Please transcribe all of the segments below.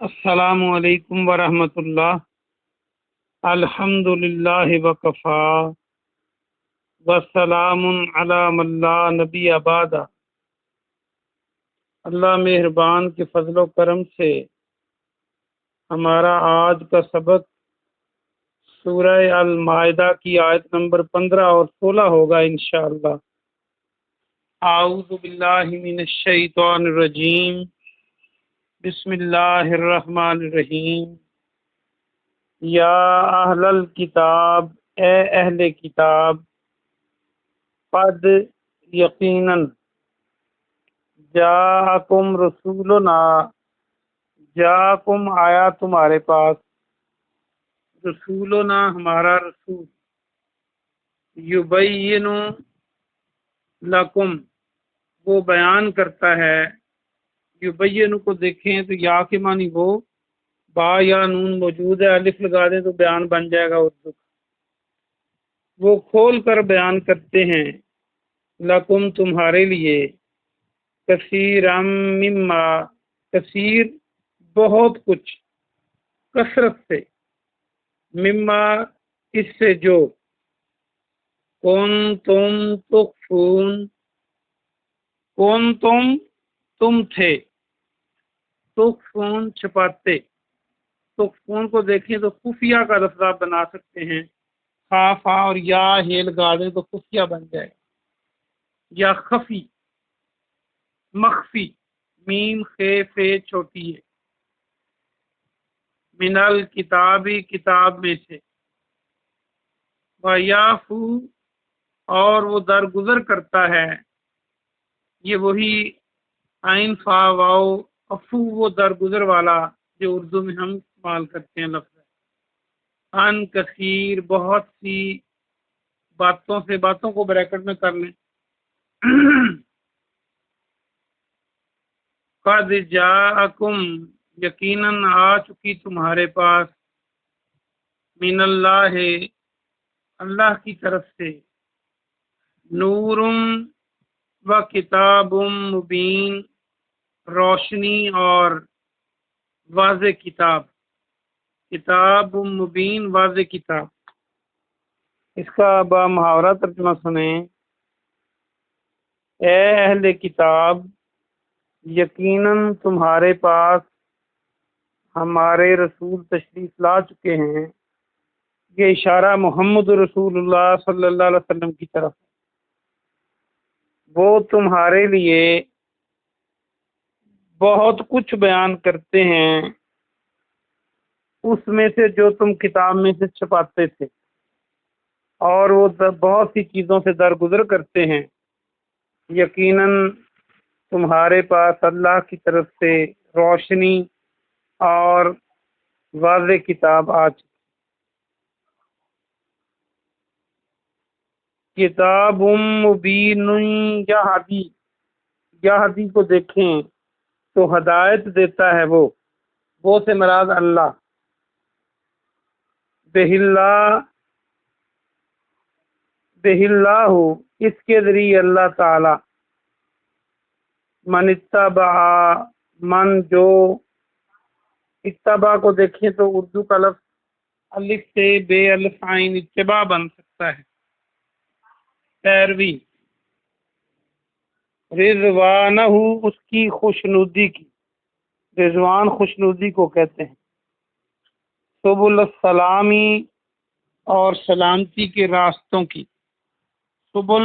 السلام علیکم ورحمۃ اللہ۔ الحمد للہ وکفا وسلام علی من لا نبی بعد۔ اللہ مہربان کے فضل و کرم سے ہمارا آج کا سبق سورہ المائدہ کی آیت نمبر 15 اور 16 ہوگا انشاءاللہ۔ اعوذ باللہ من الشیطان الرجیم، بسم اللہ الرحمن الرحیم۔ یا اہل الکتاب، اے اہل کتاب، قد یقیناً جاءکم رسولنا، جاءکم آیا تمہارے پاس، رسولنا ہمارا رسول، یبین لکم وہ بیان کرتا ہے، یبین کو دیکھیں تو یا کے معنی وہ، با یا نون موجود ہے، الف لگا دیں تو بیان بن جائے گا اردو کا۔ وہ کھول کر بیان کرتے ہیں، لکم تمہارے لیے، کثیرا مما کثیر بہت کچھ، کثرت سے، مما اس سے جو، کنتم تخفون کنتم تم تھے، تخفون چھپاتے، تخفون کو دیکھیں تو خفیہ کا لفظ آپ بنا سکتے ہیں، خافا اور یا ہے لگا دیں تو خفیہ بن جائے، یا خفی، مخفی، میم خے فے چھوٹی ہے، من الکتابی کتاب میں سے، ویافو اور وہ درگزر کرتا ہے، یہ وہی عین فا واو افو وہ درگزر والا جو اردو میں ہم استعمال کرتے ہیں لفظ ہے، ان کثیر بہت سی باتوں سے، باتوں کو بریکٹ میں کر لیں، قد جاءکم یقیناً آ چکی تمہارے پاس، من اللہ اللہ کی طرف سے، نور و کتاب مبین روشنی اور واضح کتاب، کتاب مبین واضح کتاب۔ اس کا با محاورہ ترجمہ سنیں، اے اہل کتاب یقیناً تمہارے پاس ہمارے رسول تشریف لا چکے ہیں، یہ اشارہ محمد رسول اللہ صلی اللہ علیہ وسلم کی طرف، وہ تمہارے لیے بہت کچھ بیان کرتے ہیں اس میں سے جو تم کتاب میں سے چھپاتے تھے، اور وہ بہت سی چیزوں سے درگزر کرتے ہیں، یقیناً تمہارے پاس اللہ کی طرف سے روشنی اور واضح کتاب آ چکی۔ کتاب مبین یہدی، یہدی کو دیکھیں تو ہدایت دیتا ہے وہ سے مراد اللہ، بہ اللہ اس کے ذریعے اللہ تعالی، من اتبع من جو، اتبع کو دیکھیں تو اردو کا لفظ الف سے بے الف عین اتباع بن سکتا ہے، پیروی، رضوانہ اس کی خوشنودی کی، رضوان خوشنودی کو کہتے ہیں، سبل السلامی اور سلامتی کے راستوں کی، سبل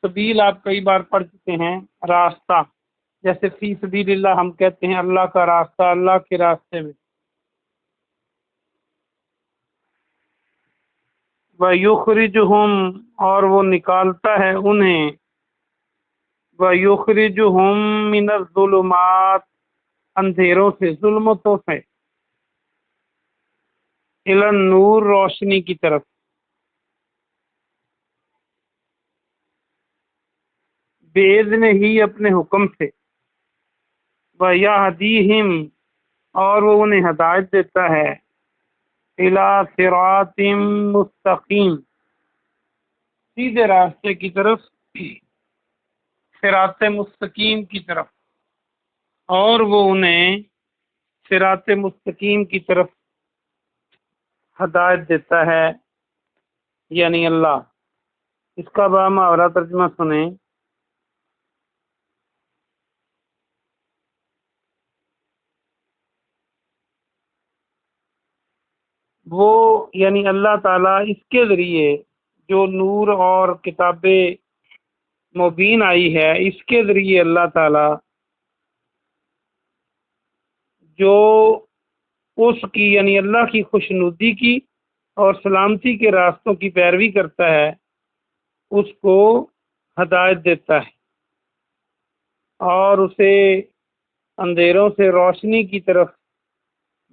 سبیل آپ کئی بار پڑھ چکے ہیں، راستہ، جیسے فی سبیل اللہ ہم کہتے ہیں اللہ کا راستہ، اللہ کے راستے میں، وَيُخْرِجُهُمْ اور وہ نکالتا ہے انہیں، وَيُخْرِجُهُمْ مِنَ الظُّلُمَاتِ اندھیروں سے، ظلمتوں سے، إِلَى النُّورِ روشنی کی طرف، بِإِذْنِ ہی اپنے حکم سے، وَيَهْدِيهِمْ اور وہ انہیں ہدایت دیتا ہے، إِلَى صِرَاطٍ مستقیم سیدھے راستے کی طرف، صراط مستقیم کی طرف، اور وہ انہیں صراط مستقیم کی طرف ہدایت دیتا ہے، یعنی اللہ۔ اس کا بامحاورہ ترجمہ سنیں۔ وہ یعنی اللہ تعالیٰ اس کے ذریعے جو نور اور کتاب مبین آئی ہے، اس کے ذریعے اللہ تعالیٰ جو اس کی یعنی اللہ کی خوشنودی کی اور سلامتی کے راستوں کی پیروی کرتا ہے، اس کو ہدایت دیتا ہے اور اسے اندھیروں سے روشنی کی طرف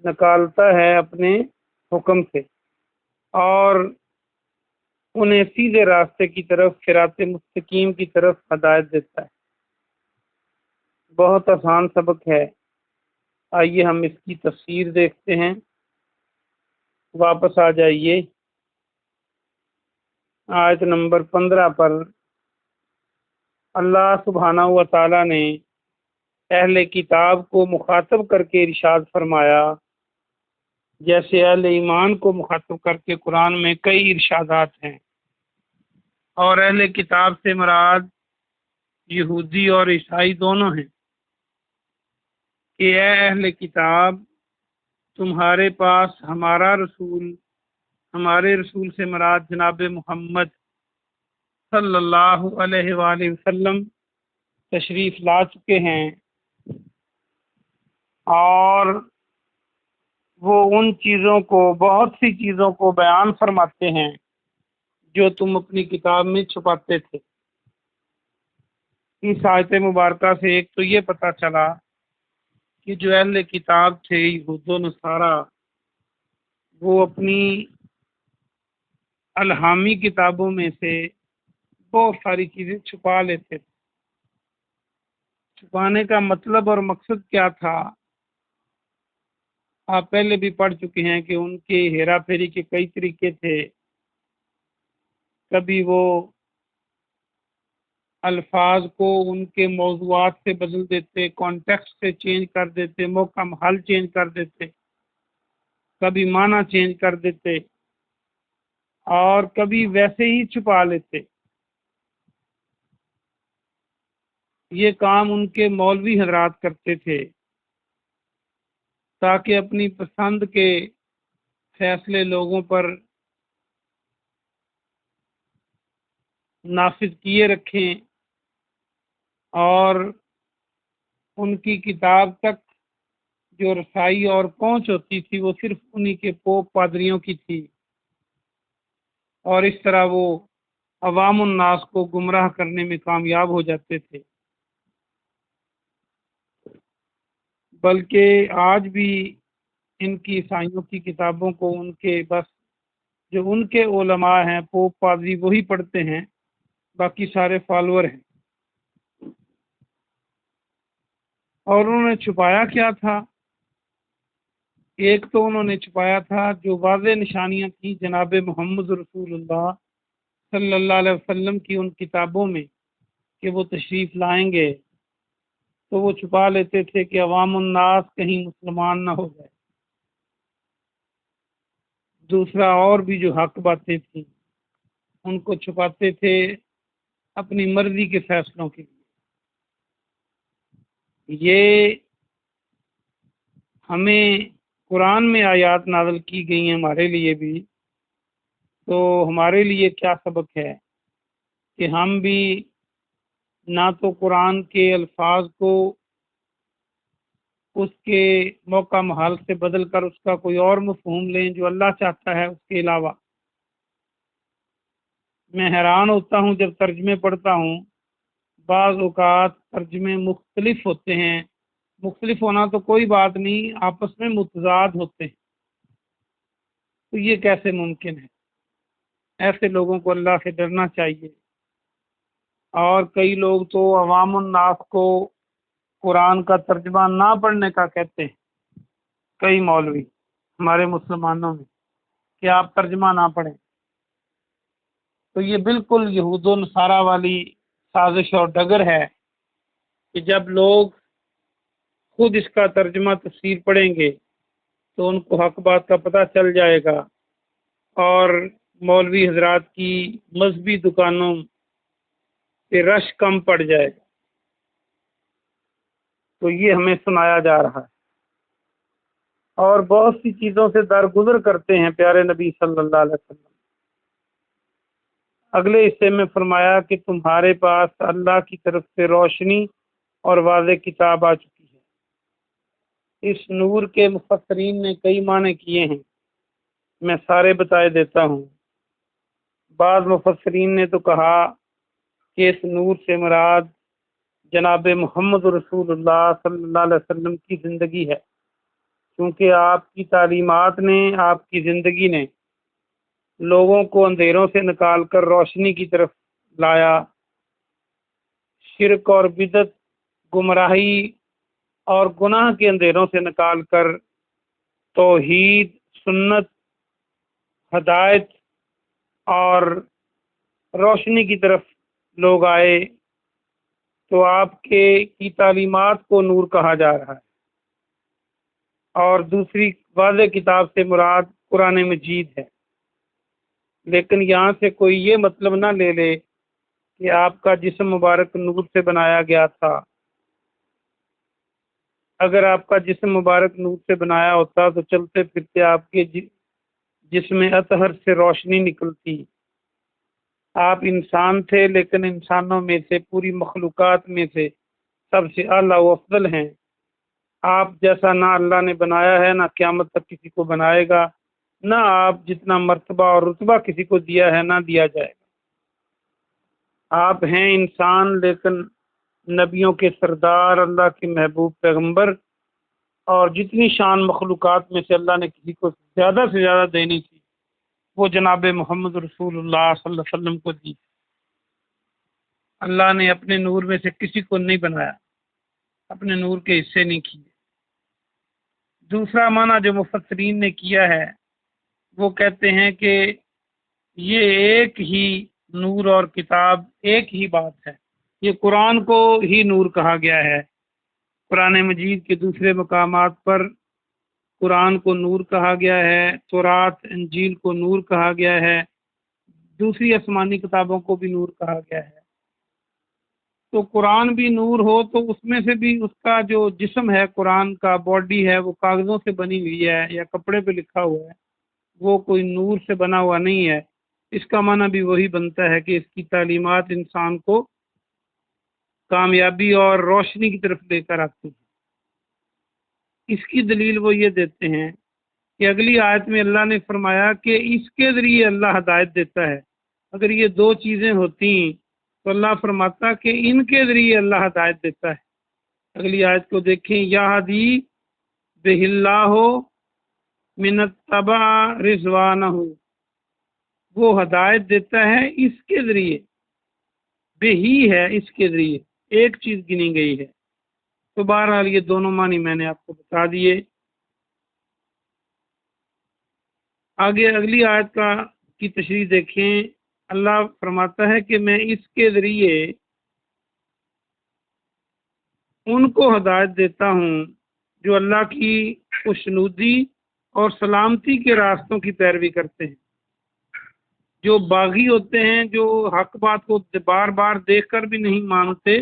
نکالتا ہے اپنے حکم سے، اور انہیں سیدھے راستے کی طرف، صراط مستقیم کی طرف ہدایت دیتا ہے۔ بہت آسان سبق ہے، آئیے ہم اس کی تفسیر دیکھتے ہیں۔ واپس آ جائیے آیت نمبر 15 پر۔ اللہ سبحانہ و تعالیٰ نے اہل کتاب کو مخاطب کر کے ارشاد فرمایا، جیسے اہل ایمان کو مخاطب کر کے قرآن میں کئی ارشادات ہیں، اور اہل کتاب سے مراد یہودی اور عیسائی دونوں ہیں، کہ اے اہل کتاب، تمہارے پاس ہمارے رسول سے مراد جناب محمد صلی اللہ علیہ وآلہ وسلم تشریف لا چکے ہیں، اور وہ ان چیزوں کو، بہت سی چیزوں کو بیان فرماتے ہیں جو تم اپنی کتاب میں چھپاتے تھے۔ اس آیت مبارکہ سے ایک تو یہ پتہ چلا کہ جو اہل کتاب تھے یہود و نصارہ، وہ اپنی الہامی کتابوں میں سے بہت ساری چیزیں چھپا لیتے تھے۔ چھپانے کا مطلب اور مقصد کیا تھا، آپ پہلے بھی پڑھ چکے ہیں کہ ان کے ہیرا پھیری کے کئی طریقے تھے۔ کبھی وہ الفاظ کو ان کے موضوعات سے بدل دیتے، کانٹیکسٹ سے چینج کر دیتے، موقع محل چینج کر دیتے، کبھی معنی چینج کر دیتے، اور کبھی ویسے ہی چھپا لیتے۔ یہ کام ان کے مولوی حضرات کرتے تھے تاکہ اپنی پسند کے فیصلے لوگوں پر نافذ کیے رکھیں، اور ان کی کتاب تک جو رسائی اور پہنچ ہوتی تھی وہ صرف انہی کے پوپ پادریوں کی تھی، اور اس طرح وہ عوام الناس کو گمراہ کرنے میں کامیاب ہو جاتے تھے۔ بلکہ آج بھی ان کی عیسائیوں کی کتابوں کو ان کے بس جو ان کے علماء ہیں، پوپ پادری، وہی پڑھتے ہیں، باقی سارے فالوور ہیں۔ اور انہوں نے چھپایا کیا تھا؟ ایک تو انہوں نے چھپایا تھا جو واضح نشانیاں تھیں جناب محمد رسول اللہ صلی اللہ علیہ وسلم کی ان کتابوں میں کہ وہ تشریف لائیں گے، تو وہ چھپا لیتے تھے کہ عوام الناس کہیں مسلمان نہ ہو جائے۔ دوسرا، اور بھی جو حق باتیں تھیں ان کو چھپاتے تھے اپنی مرضی کے فیصلوں کے لیے۔ یہ ہمیں قرآن میں آیات نازل کی گئی ہیں ہمارے لیے بھی، تو ہمارے لیے کیا سبق ہے کہ ہم بھی نہ تو قرآن کے الفاظ کو اس کے موقع محل سے بدل کر اس کا کوئی اور مفہوم لیں جو اللہ چاہتا ہے اس کے علاوہ۔ میں حیران ہوتا ہوں جب ترجمے پڑھتا ہوں، بعض اوقات ترجمے مختلف ہوتے ہیں، مختلف ہونا تو کوئی بات نہیں، آپس میں متضاد ہوتے ہیں، تو یہ کیسے ممکن ہے؟ ایسے لوگوں کو اللہ سے ڈرنا چاہیے۔ اور کئی لوگ تو عوام الناس کو قرآن کا ترجمہ نہ پڑھنے کا کہتے ہیں، کئی مولوی ہمارے مسلمانوں میں، کہ آپ ترجمہ نہ پڑھیں۔ تو یہ بالکل یہود و نصارہ والی سازش اور ڈگر ہے کہ جب لوگ خود اس کا ترجمہ تفسیر پڑھیں گے تو ان کو حق بات کا پتہ چل جائے گا، اور مولوی حضرات کی مذہبی دکانوں پہ رش کم پڑ جائے گا۔ تو یہ ہمیں سنایا جا رہا ہے، اور بہت سی چیزوں سے درگزر کرتے ہیں پیارے نبی صلی اللہ علیہ وسلم۔ اگلے حصے میں فرمایا کہ تمہارے پاس اللہ کی طرف سے روشنی اور واضح کتاب آ چکی ہے۔ اس نور کے مفسرین نے کئی معنی کیے ہیں، میں سارے بتائے دیتا ہوں۔ بعض مفسرین نے تو کہا کہ اس نور سے مراد جناب محمد رسول اللہ صلی اللہ علیہ وسلم کی زندگی ہے، کیونکہ آپ کی تعلیمات نے، آپ کی زندگی نے لوگوں کو اندھیروں سے نکال کر روشنی کی طرف لایا، شرک اور بدعت، گمراہی اور گناہ کے اندھیروں سے نکال کر توحید، سنت، ہدایت اور روشنی کی طرف لوگ آئے، تو آپ کی تعلیمات کو نور کہا جا رہا ہے۔ اور دوسری واضح کتاب سے مراد قرآن مجید ہے، لیکن یہاں سے کوئی یہ مطلب نہ لے لے کہ آپ کا جسم مبارک نور سے بنایا گیا تھا۔ اگر آپ کا جسم مبارک نور سے بنایا ہوتا تو چلتے پھرتے آپ کے جسم اطہر سے روشنی نکلتی۔ آپ انسان تھے، لیکن انسانوں میں سے، پوری مخلوقات میں سے سب سے اعلیٰ و افضل ہیں۔ آپ جیسا نہ اللہ نے بنایا ہے، نہ قیامت تک کسی کو بنائے گا، نہ آپ جتنا مرتبہ اور رتبہ کسی کو دیا ہے نہ دیا جائے گا۔ آپ ہیں انسان، لیکن نبیوں کے سردار، اللہ کے محبوب پیغمبر، اور جتنی شان مخلوقات میں سے اللہ نے کسی کو زیادہ سے زیادہ دینی تھی وہ جناب محمد رسول اللہ صلی اللہ علیہ وسلم کو دی۔ اللہ نے اپنے نور میں سے کسی کو نہیں بنایا، اپنے نور کے حصے نہیں کیے۔ دوسرا معنی جو مفسرین نے کیا ہے وہ کہتے ہیں کہ یہ ایک ہی نور اور کتاب ایک ہی بات ہے۔ یہ قرآن کو ہی نور کہا گیا ہے۔ قرآن مجید کے دوسرے مقامات پر قرآن کو نور کہا گیا ہے، تورات، انجیل کو نور کہا گیا ہے، دوسری آسمانی کتابوں کو بھی نور کہا گیا ہے۔ تو قرآن بھی نور ہو تو اس میں سے بھی اس کا جو جسم ہے، قرآن کا باڈی ہے، وہ کاغذوں سے بنی ہوئی ہے یا کپڑے پہ لکھا ہوا ہے، وہ کوئی نور سے بنا ہوا نہیں ہے۔ اس کا معنی بھی وہی بنتا ہے کہ اس کی تعلیمات انسان کو کامیابی اور روشنی کی طرف لے کر آتی ہیں۔ اس کی دلیل وہ یہ دیتے ہیں کہ اگلی آیت میں اللہ نے فرمایا کہ اس کے ذریعے اللہ ہدایت دیتا ہے۔ اگر یہ دو چیزیں ہوتی تو اللہ فرماتا کہ ان کے ذریعے اللہ ہدایت دیتا ہے۔ اگلی آیت کو دیکھیں، یہدی بہ اللہ من اتبع رضوانہ، وہ ہدایت دیتا ہے اس کے ذریعے، بے ہی ہے، اس کے ذریعے ایک چیز گنی گئی ہے۔ تو بہرحال یہ دونوں معنی میں نے آپ کو بتا دیے۔ آگے اگلی آیت کی تشریح دیکھیں، اللہ فرماتا ہے کہ میں اس کے ذریعے ان کو ہدایت دیتا ہوں جو اللہ کی خوشنودی اور سلامتی کے راستوں کی پیروی کرتے ہیں۔ جو باغی ہوتے ہیں، جو حق بات کو بار بار دیکھ کر بھی نہیں مانتے،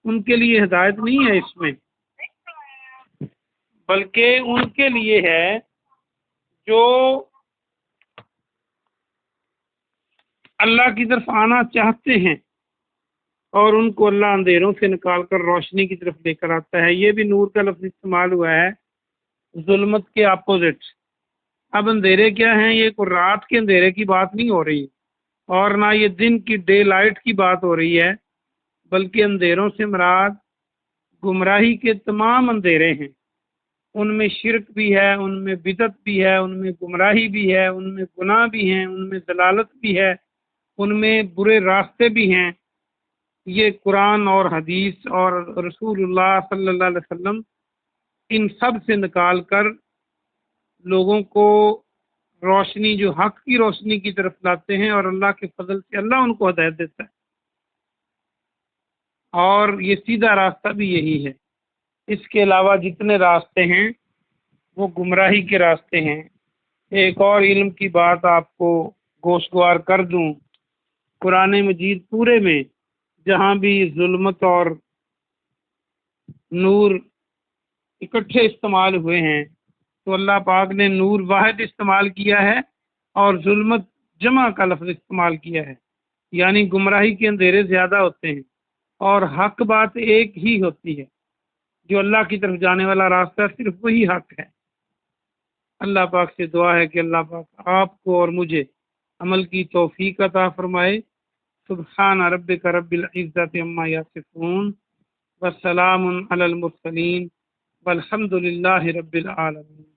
ان کے لیے ہدایت نہیں ہے اس میں، بلکہ ان کے لیے ہے جو اللہ کی طرف آنا چاہتے ہیں اور ان کو اللہ اندھیروں سے نکال کر روشنی کی طرف لے کر آتا ہے۔ یہ بھی نور کا لفظ استعمال ہوا ہے ظلمت کے اپوزٹ۔ اب اندھیرے کیا ہیں؟ یہ کوئی رات کے اندھیرے کی بات نہیں ہو رہی، اور نہ یہ دن کی ڈے لائٹ کی بات ہو رہی ہے، بلکہ اندھیروں سے مراد گمراہی کے تمام اندھیرے ہیں۔ ان میں شرک بھی ہے، ان میں بدعت بھی ہے، ان میں گمراہی بھی ہے، ان میں گناہ بھی ہیں، ان میں ضلالت بھی ہے، ان میں برے راستے بھی ہیں۔ یہ قرآن اور حدیث اور رسول اللہ صلی اللہ علیہ وسلم ان سب سے نکال کر لوگوں کو روشنی، جو حق کی روشنی کی طرف لاتے ہیں، اور اللہ کے فضل سے اللہ ان کو ہدایت دیتا ہے، اور یہ سیدھا راستہ بھی یہی ہے۔ اس کے علاوہ جتنے راستے ہیں وہ گمراہی کے راستے ہیں۔ ایک اور علم کی بات آپ کو گوشگوار کر دوں، قرآن مجید پورے میں جہاں بھی ظلمت اور نور اکٹھے استعمال ہوئے ہیں تو اللہ پاک نے نور واحد استعمال کیا ہے اور ظلمت جمع کا لفظ استعمال کیا ہے، یعنی گمراہی کے اندھیرے زیادہ ہوتے ہیں اور حق بات ایک ہی ہوتی ہے، جو اللہ کی طرف جانے والا راستہ صرف وہی حق ہے۔ اللہ پاک سے دعا ہے کہ اللہ پاک آپ کو اور مجھے عمل کی توفیق عطا فرمائے۔ سبحان ربک رب العزت عما یصفون وسلام علی المرسلین والحمد للہ رب العالمین۔